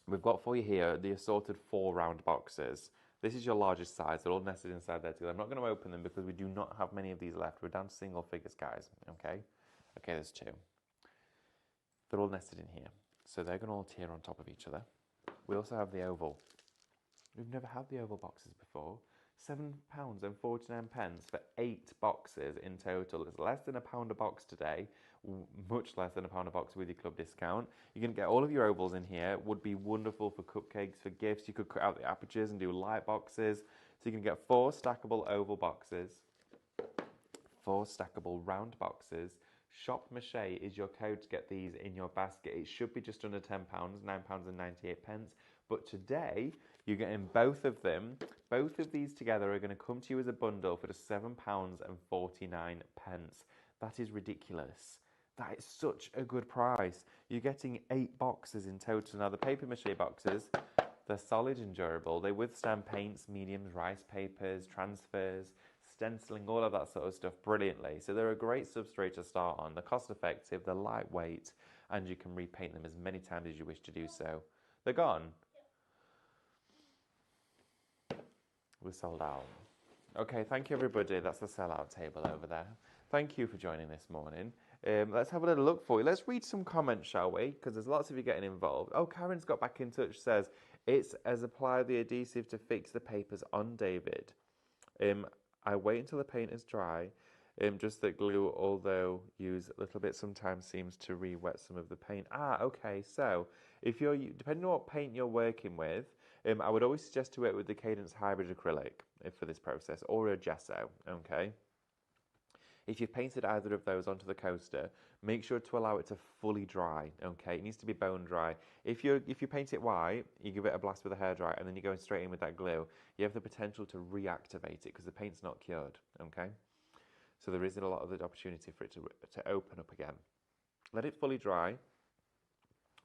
we've got for you here the assorted 4 round boxes. This is your largest size. They're all nested inside there together. I'm not going to open them because we do not have many of these left. We're down to single figures, guys. Okay? Okay, there's 2. They're all nested in here. So they're going to all tier on top of each other. We also have the oval. We've never had the oval boxes before. £7.49 for 8 boxes in total. It's less than £1 a box today, much less than £1 a box with your club discount. You can get all of your ovals in here. Would be wonderful for cupcakes, for gifts. You could cut out the apertures and do light boxes. So you can get 4 stackable oval boxes, 4 stackable round boxes. Shop Mache is your code to get these in your basket. It should be just under £10, £9.98. But today, you're getting both of them. Both of these together are going to come to you as a bundle for just £7.49. That is ridiculous. That is such a good price. You're getting 8 boxes in total. Now, the paper mache boxes, they're solid and durable. They withstand paints, mediums, rice papers, transfers, stenciling, all of that sort of stuff brilliantly. So they're a great substrate to start on. They're cost effective, they're lightweight, and you can repaint them as many times as you wish to do so. They're gone. We're sold out. Okay, thank you everybody. That's the sellout table over there. Thank you for joining this morning. Let's have a little look for you. Let's read some comments, shall we? Because there's lots of you getting involved. Oh, Karen's got back in touch, says, it's as apply the adhesive to fix the papers on David. I wait until the paint is dry. Just that glue, although use a little bit, sometimes seems to re-wet some of the paint. Okay. So if you're, depending on what paint you're working with, I would always suggest to work with the Cadence Hybrid Acrylic for this process, or a gesso, okay? If you've painted either of those onto the coaster, make sure to allow it to fully dry, okay? It needs to be bone dry. If you paint it white, you give it a blast with a hairdryer, and then you go straight in with that glue, you have the potential to reactivate it because the paint's not cured, okay? So there isn't a lot of the opportunity for it to open up again. Let it fully dry.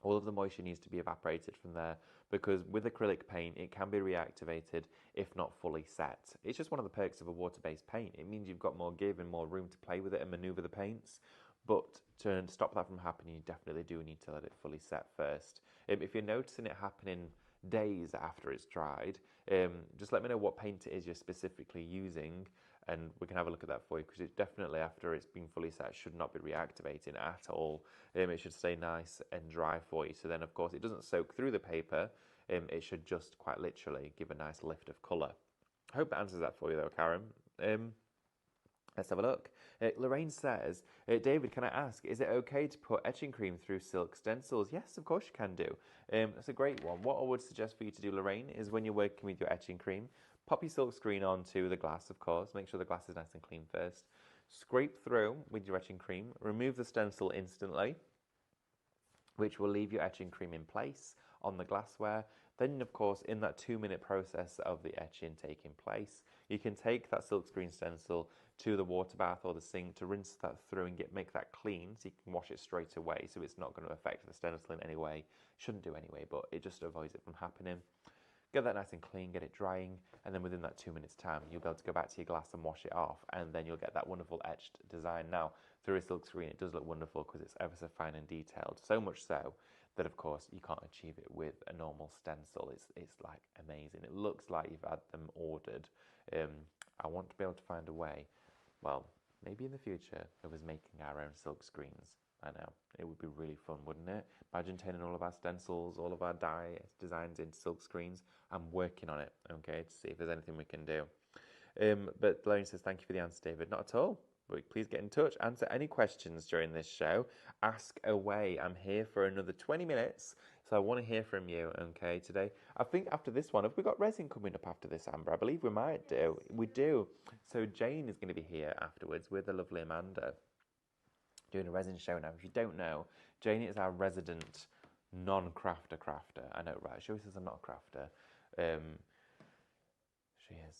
All of the moisture needs to be evaporated from there because with acrylic paint, it can be reactivated if not fully set. It's just one of the perks of a water-based paint. It means you've got more give and more room to play with it and maneuver the paints. But to stop that from happening, you definitely do need to let it fully set first. If you're noticing it happening days after it's dried, just let me know what paint it is you're specifically using, and we can have a look at that for you, because it definitely, after it's been fully set, should not be reactivating at all. It should stay nice and dry for you. So then, of course, it doesn't soak through the paper. It should just quite literally give a nice lift of colour. I hope that answers that for you, though, Karen. Let's have a look. Lorraine says, David, can I ask, is it okay to put etching cream through silk stencils? Yes, of course you can do. That's a great one. What I would suggest for you to do, Lorraine, is when you're working with your etching cream, pop your silk screen onto the glass, of course. Make sure the glass is nice and clean first. Scrape through with your etching cream. Remove the stencil instantly, which will leave your etching cream in place on the glassware. Then, of course, in that 2-minute process of the etching taking place, you can take that silkscreen stencil to the water bath or the sink to rinse that through and make that clean, so you can wash it straight away, so it's not going to affect the stencil in any way. Shouldn't do anyway, but it just avoids it from happening. Get that nice and clean, get it drying, and then within that 2 minutes time, you'll be able to go back to your glass and wash it off, and then you'll get that wonderful etched design. Now, through a silk screen, it does look wonderful because it's ever so fine and detailed, so much so that, of course, you can't achieve it with a normal stencil. It's like amazing. It looks like you've had them ordered. I want to be able to find a way, well, maybe in the future, of us making our own silk screens. I know, it would be really fun, wouldn't it? Imagine turning all of our stencils, all of our designs into silk screens. I'm working on it, okay, to see if there's anything we can do. But Lorraine says, thank you for the answer, David. Not at all. But please get in touch, answer any questions during this show. Ask away. I'm here for another 20 minutes, so I want to hear from you, okay, today. I think after this one, have we got resin coming up after this, Amber? I believe we might do. We do. So Jane is going to be here afterwards with the lovely Amanda, doing a resin show now. If you don't know, Jane is our resident non-crafter crafter. I know, right? She always says I'm not a crafter. She is.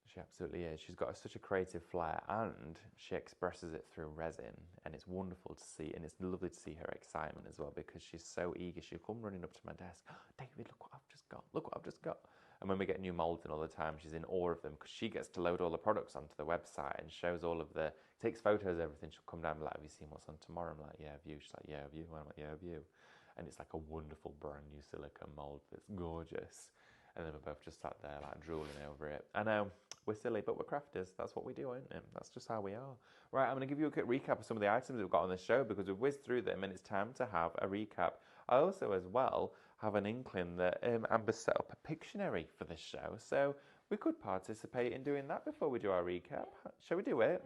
She absolutely is. She's got such a creative flair, and she expresses it through resin, and it's wonderful to see, and it's lovely to see her excitement as well, because she's so eager. She'll come running up to my desk, David, look what I've just got. Look what I've just got. And when we get new molds in all the time, she's in awe of them because she gets to load all the products onto the website and shows all of the, takes photos of everything. She'll come down and be like, have you seen what's on tomorrow? I'm like, yeah, have you? She's like, yeah, have you? I'm like, yeah, have you? And it's like a wonderful brand new silicone mold that's gorgeous. And then we're both just sat there like drooling over it. I know, we're silly, but we're crafters. That's what we do, ain't it? That's just how we are. Right, I'm going to give you a quick recap of some of the items we've got on the show because we've whizzed through them and it's time to have a recap. I also, as well, have an inkling that Amber set up a Pictionary for this show. So we could participate in doing that before we do our recap. Shall we do it?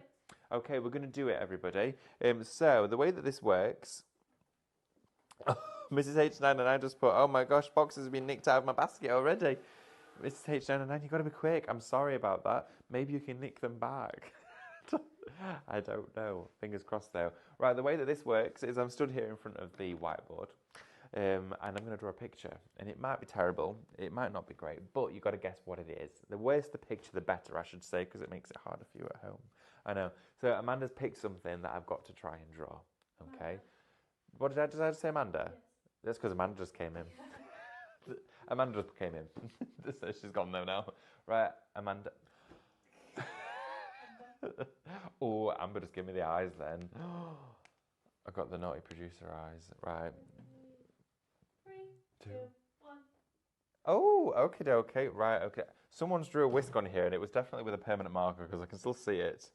Okay, we're going to do it, everybody. So the way that this works... Mrs. H99 just put, oh my gosh, boxes have been nicked out of my basket already. Mrs. H99, you've got to be quick. I'm sorry about that. Maybe you can nick them back. I don't know. Fingers crossed, though. Right, the way that this works is I'm stood here in front of the whiteboard, and I'm going to draw a picture. And it might be terrible. It might not be great, but you've got to guess what it is. The worse the picture, the better, I should say, because it makes it harder for you at home. I know. So Amanda's picked something that I've got to try and draw. Okay. What did I say, Amanda? Yes. That's because Amanda just came in. Yeah. Amanda just came in. So she's gone though now. Right, Amanda. Oh, Amber just gave me the eyes then. I got the naughty producer eyes. Right. 3, 2, 1. Oh, okay. Right, okay. Someone's drew a whisk on here and it was definitely with a permanent marker because I can still see it.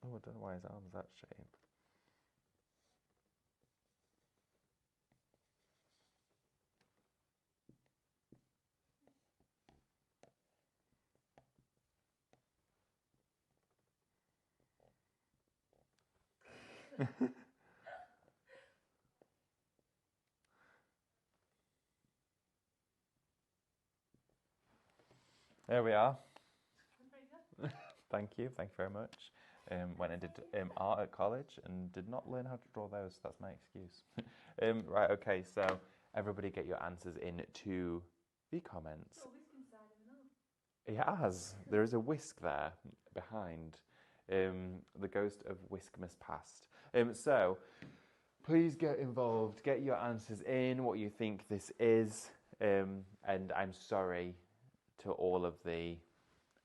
Oh, I don't know why his arm's that shape. There we are. Thank you very much. Went and did art at college and did not learn how to draw those. That's my excuse. Right, okay, so everybody get your answers into the comments. It has. There is a whisk there behind. The ghost of Whiskmas past. So please get involved. Get your answers in. What you think this is. And I'm sorry to all of the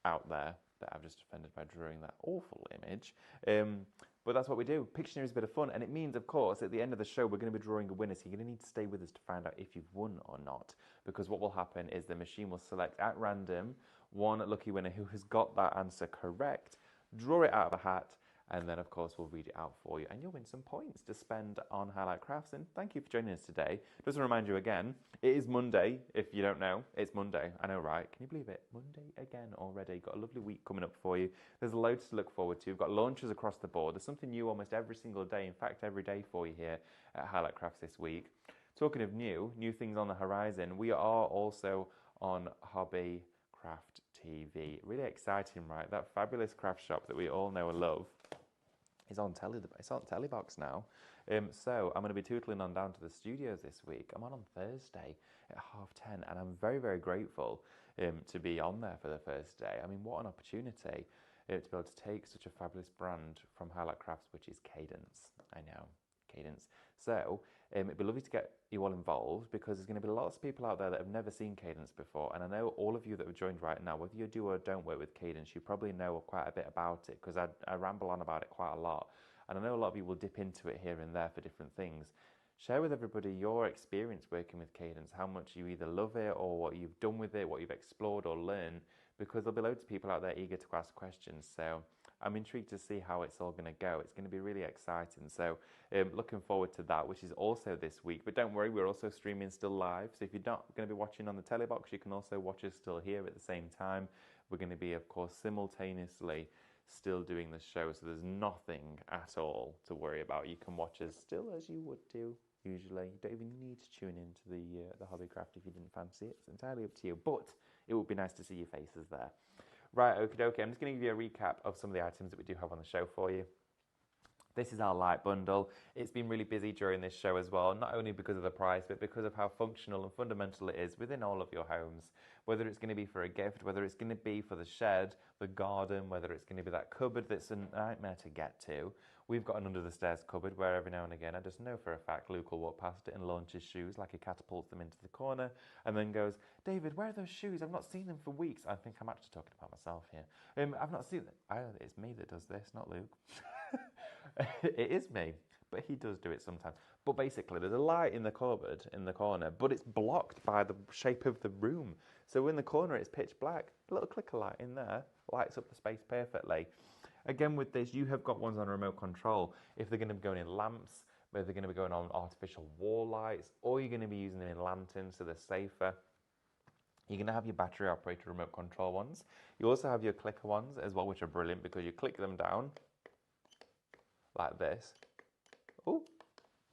out there that I've just offended by drawing that awful image. But that's what we do. Pictionary is a bit of fun, and it means, of course, at the end of the show, we're going to be drawing a winner, so you're going to need to stay with us to find out if you've won or not, because what will happen is the machine will select at random one lucky winner who has got that answer correct, draw it out of a hat, and then, of course, we'll read it out for you, and you'll win some points to spend on Highlight Crafts. And thank you for joining us today. Just to remind you again, it is Monday. If you don't know, it's Monday. I know, right? Can you believe it? Monday again already. Got a lovely week coming up for you. There's loads to look forward to. We've got launches across the board. There's something new almost every single day. In fact, every day for you here at Highlight Crafts this week. Talking of new things on the horizon, we are also on Hobby Craft TV. Really exciting, right? That fabulous craft shop that we all know and love. It's on Telebox now. So I'm going to be tootling on down to the studios this week. I'm on Thursday at 10:30, and I'm very, very grateful to be on there for the first day. I mean, what an opportunity to be able to take such a fabulous brand from Highlight Crafts, which is Cadence. I know, Cadence. So it'd be lovely to get you all involved because there's going to be lots of people out there that have never seen Cadence before. And I know all of you that have joined right now, whether you do or don't work with Cadence, you probably know quite a bit about it because I ramble on about it quite a lot. And I know a lot of you will dip into it here and there for different things. Share with everybody your experience working with Cadence, how much you either love it or what you've done with it, what you've explored or learned, because there'll be loads of people out there eager to ask questions. So I'm intrigued to see how it's all going to go. It's going to be really exciting. So looking forward to that, which is also this week. But don't worry, we're also streaming still live. So if you're not going to be watching on the Telebox, you can also watch us still here at the same time. We're going to be, of course, simultaneously still doing the show. So there's nothing at all to worry about. You can watch us still as you would do usually. You don't even need to tune into the Hobbycraft if you didn't fancy it. It's entirely up to you. But it would be nice to see your faces there. Right, okie dokie. I'm just going to give you a recap of some of the items that we do have on the show for you. This is our light bundle. It's been really busy during this show as well, not only because of the price, but because of how functional and fundamental it is within all of your homes. Whether it's going to be for a gift, whether it's going to be for the shed, the garden, whether it's going to be that cupboard that's a nightmare to get to. We've got an under the stairs cupboard where every now and again I just know for a fact Luke will walk past it and launch his shoes like he catapults them into the corner and then goes, David, where are those shoes? I've not seen them for weeks. I think I'm actually talking about myself here. I've not seen them. It's me that does this, not Luke. It is me, but he does do it sometimes. But basically, there's a light in the cupboard in the corner, but it's blocked by the shape of the room. So in the corner, it's pitch black. A little clicker light in there lights up the space perfectly. Again, with this, you have got ones on remote control. If they're going to be going in lamps, whether they're going to be going on artificial wall lights, or you're going to be using them in lanterns so they're safer. You're going to have your battery operated remote control ones. You also have your clicker ones as well, which are brilliant because you click them down like this. Oh,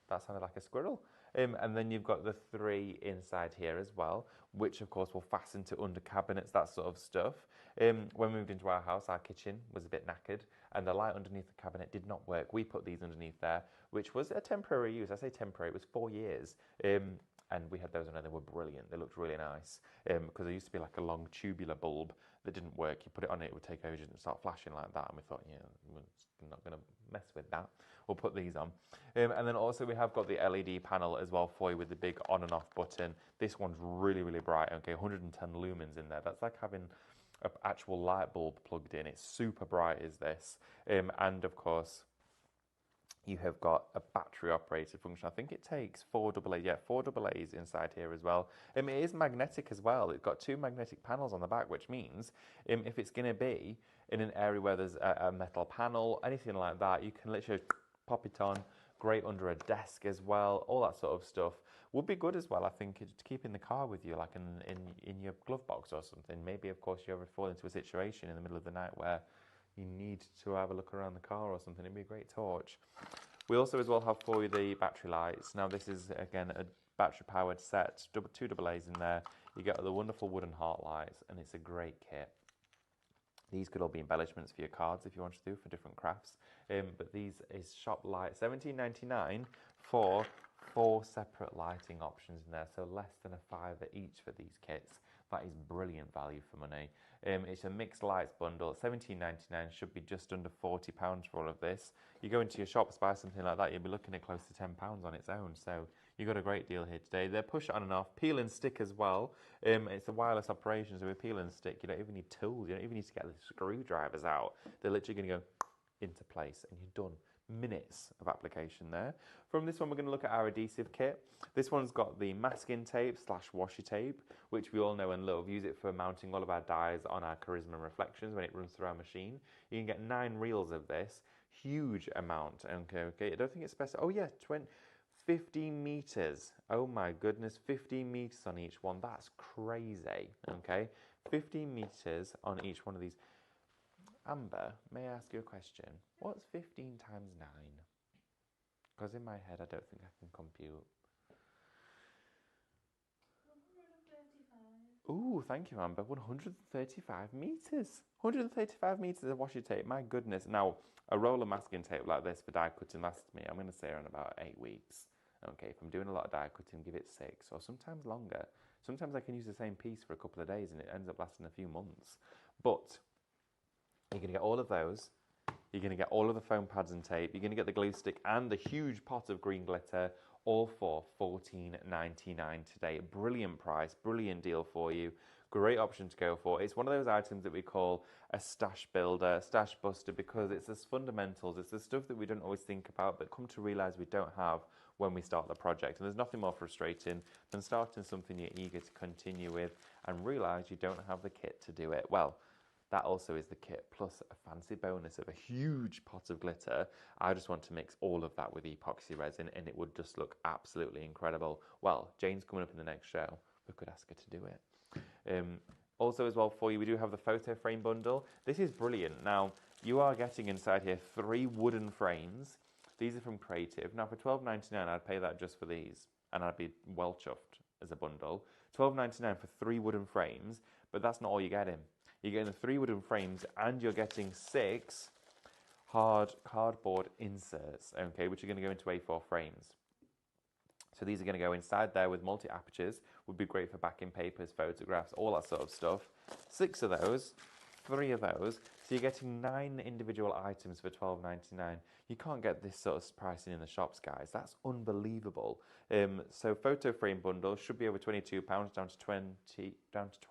that sounded like a squirrel. And then you've got the 3 inside here as well, which of course will fasten to under cabinets, that sort of stuff. When we moved into our house, our kitchen was a bit knackered and the light underneath the cabinet did not work. We put these underneath there, which was a temporary use. I say temporary, it was 4 years. And we had those on there, they were brilliant. They looked really nice because there used to be like a long tubular bulb that didn't work. You put it on it would take ages and start flashing like that. And we thought, yeah, we're not going to mess with that. We'll put these on. And then also we have got the LED panel as well for you with the big on and off button. This one's really, really bright. Okay, 110 lumens in there. That's like having an actual light bulb plugged in. It's super bright is this. And of course, you have got a battery operated function. I think it takes 4 AA's inside here as well. It is magnetic as well. It's got 2 magnetic panels on the back, which means if it's going to be in an area where there's a metal panel, anything like that, you can literally pop it on. Great under a desk as well. All that sort of stuff would be good as well. I think to keep in the car with you, like in your glove box or something. Maybe of course you ever fall into a situation in the middle of the night where you need to have a look around the car or something. It'd be a great torch. We also as well have for you the battery lights. Now this is again a battery powered set, 2 AA's in there. You get the wonderful wooden heart lights and it's a great kit. These could all be embellishments for your cards if you want to do for different crafts. But these is shop light, $17.99 for 4 separate lighting options in there. So less than a £5 each for these kits. That is brilliant value for money. It's a mixed lights bundle. $17.99 should be just under £40 for all of this. You go into your shops, buy something like that, you'll be looking at close to £10 on its own. So you got a great deal here today. They're push on and off, peel and stick as well. It's a wireless operation, so with peel and stick, you don't even need tools. You don't even need to get the screwdrivers out. They're literally going to go into place and you're done. Minutes of application there. From this one, we're going to look at our adhesive kit. This one's got the masking tape / washi tape, which we all know and love. Use it for mounting all of our dies on our Charisma Reflections when it runs through our machine. You can get 9 reels of this. Huge amount. Okay. I don't think it's specified. Oh yeah, 15 meters. Oh my goodness, 15 meters on each one. That's crazy. Okay, 15 meters on each one of these. Amber, may I ask you a question? What's 15 times 9? Because in my head, I don't think I can compute. 135. Ooh, thank you, Amber. 135 meters. 135 meters of washi tape. My goodness. Now, a roll of masking tape like this for die cutting lasts me, I'm going to say, around about 8 weeks. Okay, if I'm doing a lot of die cutting, give it 6 or sometimes longer. Sometimes I can use the same piece for a couple of days and it ends up lasting a few months. But you're going to get all of those. You're going to get all of the foam pads and tape. You're going to get the glue stick and the huge pot of green glitter, all for $14.99 today. Brilliant price, brilliant deal for you. Great option to go for. It's one of those items that we call a stash builder, stash buster, because it's the fundamentals. It's the stuff that we don't always think about, but come to realize we don't have when we start the project. And there's nothing more frustrating than starting something you're eager to continue with and realize you don't have the kit to do it. Well, that also is the kit, plus a fancy bonus of a huge pot of glitter. I just want to mix all of that with epoxy resin and it would just look absolutely incredible. Well, Jane's coming up in the next show. We could ask her to do it. Also as well for you, we do have the photo frame bundle. This is brilliant. Now, you are getting inside here 3 wooden frames. These are from Creative. Now, for $12.99, I'd pay that just for these, and I'd be well chuffed as a bundle. $12.99 for 3 wooden frames, but that's not all you're getting. You're getting the 3 wooden frames and you're getting 6 hard cardboard inserts, okay, which are going to go into A4 frames. So these are going to go inside there with multi-apertures, would be great for backing papers, photographs, all that sort of stuff. 6 of those 3 of those. So you're getting 9 individual items for $12.99. You can't get this sort of pricing in the shops, guys. That's unbelievable. So photo frame bundle should be over £22 down to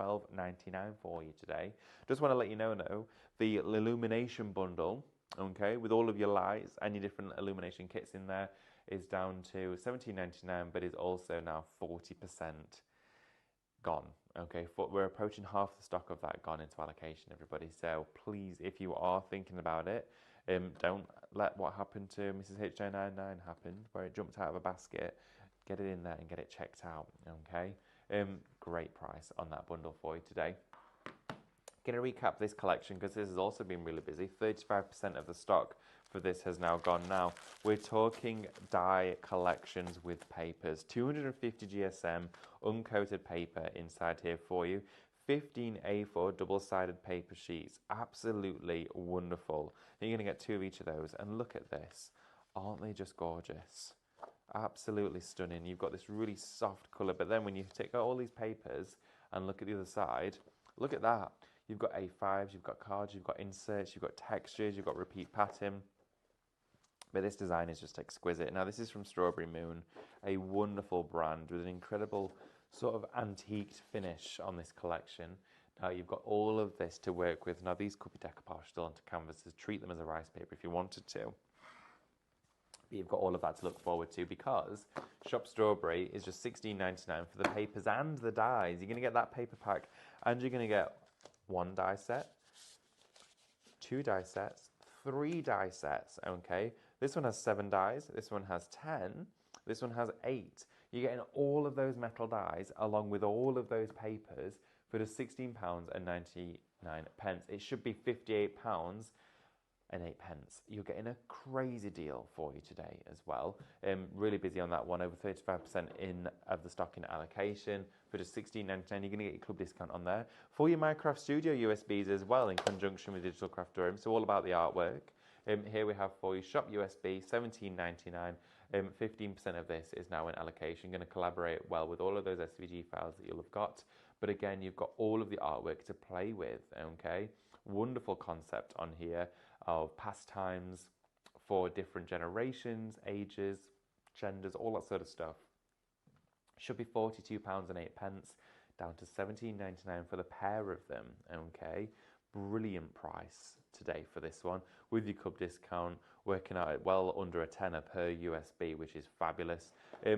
$12.99 for you today. Just want to let you know though, the illumination bundle, okay, with all of your lights and your different illumination kits in there, is down to $17.99, but is also now 40% gone. Okay, we're approaching half the stock of that gone into allocation, everybody. So please, if you are thinking about it, don't let what happened to Mrs. H999 happen, where it jumped out of a basket. Get it in there and get it checked out. Okay, great price on that bundle for you today. Going to recap this collection because this has also been really busy. 35% of the stock for this has now gone now. We're talking die collections with papers. 250 GSM uncoated paper inside here for you. 15 A4 double-sided paper sheets. Absolutely wonderful. You're going to get 2 of each of those. And look at this. Aren't they just gorgeous? Absolutely stunning. You've got this really soft colour, but then when you take out all these papers and look at the other side, look at that. You've got A5s, you've got cards, you've got inserts, you've got textures, you've got repeat pattern. But this design is just exquisite. Now this is from Strawberry Moon, a wonderful brand with an incredible sort of antiqued finish on this collection. Now you've got all of this to work with. Now these could be decoupage still onto canvases. Treat them as a rice paper if you wanted to. But you've got all of that to look forward to because Shop Strawberry is just $16.99 for the papers and the dies. You're going to get that paper pack and you're going to get 1 die set, 2 die sets, 3 die sets, okay? This one has 7 dies, this one has 10, this one has 8. You're getting all of those metal dies along with all of those papers for just £16.99. It should be £58.08. You're getting a crazy deal for you today as well. Really busy on that one, over 35% of the stock in allocation for just $16.99. You're going to get your club discount on there. For your Minecraft Studio USBs as well in conjunction with Digital Craft Durham, so all about the artwork. Here we have for you Shop USB, $17.99. 15% of this is now in allocation. Going to collaborate well with all of those SVG files that you'll have got. But again, you've got all of the artwork to play with, okay? Wonderful concept on here of pastimes for different generations, ages, genders, all that sort of stuff. Should be £42.08, down to £17.99 for the pair of them, okay? Brilliant price today for this one, with your club discount, working out at well under a tenner per USB, which is fabulous.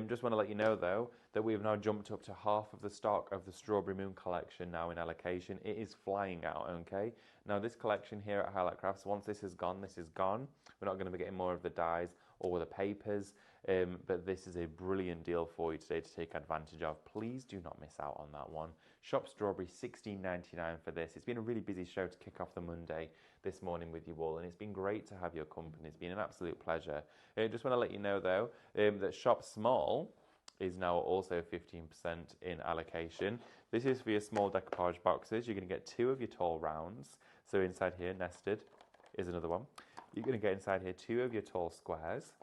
Just want to let you know though, that we've now jumped up to half of the stock of the Strawberry Moon collection now in allocation. It is flying out, okay? Now this collection here at Highlight Crafts, once this is gone, this is gone. We're not going to be getting more of the dies or the papers, but this is a brilliant deal for you today to take advantage of. Please do not miss out on that one. Shop Strawberry, $16.99 for this. It's been a really busy show to kick off the Monday this morning with you all, and it's been great to have your company. It's been an absolute pleasure. Just want to let you know though, that Shop Small is now also 15% in allocation. This is for your small decoupage boxes. You're going to get 2 of your tall rounds. So inside here, nested, is another one. You're going to get inside here 2 of your tall squares.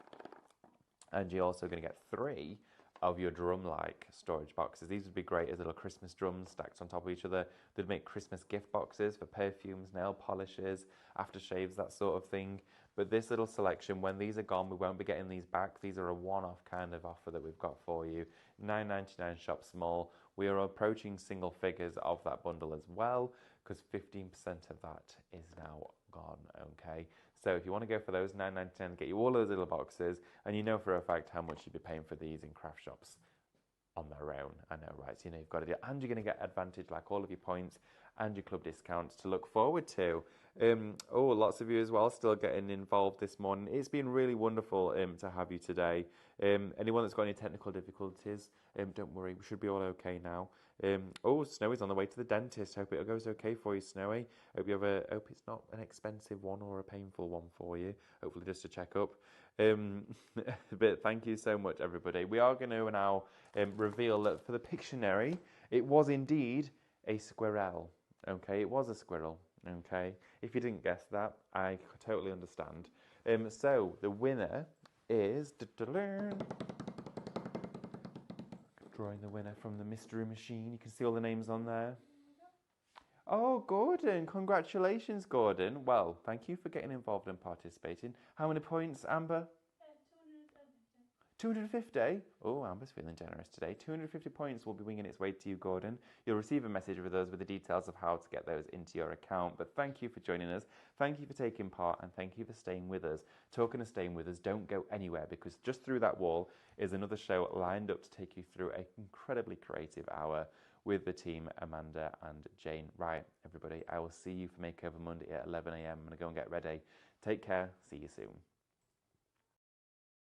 And you're also going to get 3 of your drum-like storage boxes. These would be great as little Christmas drums stacked on top of each other. They'd make Christmas gift boxes for perfumes, nail polishes, aftershaves, that sort of thing. But this little selection, when these are gone, we won't be getting these back. These are a one-off kind of offer that we've got for you. $9.99 Shop Small. We are approaching single figures of that bundle as well, because 15% of that is now gone, okay? So if you want to go for those, $9.99, get you all those little boxes, and you know for a fact how much you'd be paying for these in craft shops on their own. I know, right? So you know you've got to do it, and you're going to get advantage like all of your points and your club discounts to look forward to. Lots of you as well still getting involved this morning. It's been really wonderful to have you today. Anyone that's got any technical difficulties, don't worry, we should be all okay now. Snowy's on the way to the dentist. Hope it goes okay for you, Snowy. Hope it's not an expensive one or a painful one for you. Hopefully just a checkup. But thank you so much, everybody. We are going to now reveal that for the Pictionary, it was indeed a squirrel. Okay, it was a squirrel. Okay, if you didn't guess that, I totally understand. So the winner is drawing the winner from the mystery machine. You can see all the names on there. Oh, Gordon, congratulations, Gordon. Well, thank you for getting involved and participating. How many points, Amber? 250. 250? Oh, Amber's feeling generous today. 250 points will be winging its way to you, Gordon. You'll receive a message with us with the details of how to get those into your account. But thank you for joining us. Thank you for taking part and thank you for staying with us. Talking of staying with us, don't go anywhere because just through that wall is another show lined up to take you through an incredibly creative hour with the team, Amanda and Jane. Right, everybody, I will see you for Makeover Monday at 11 a.m. I'm going to go and get ready. Take care. See you soon.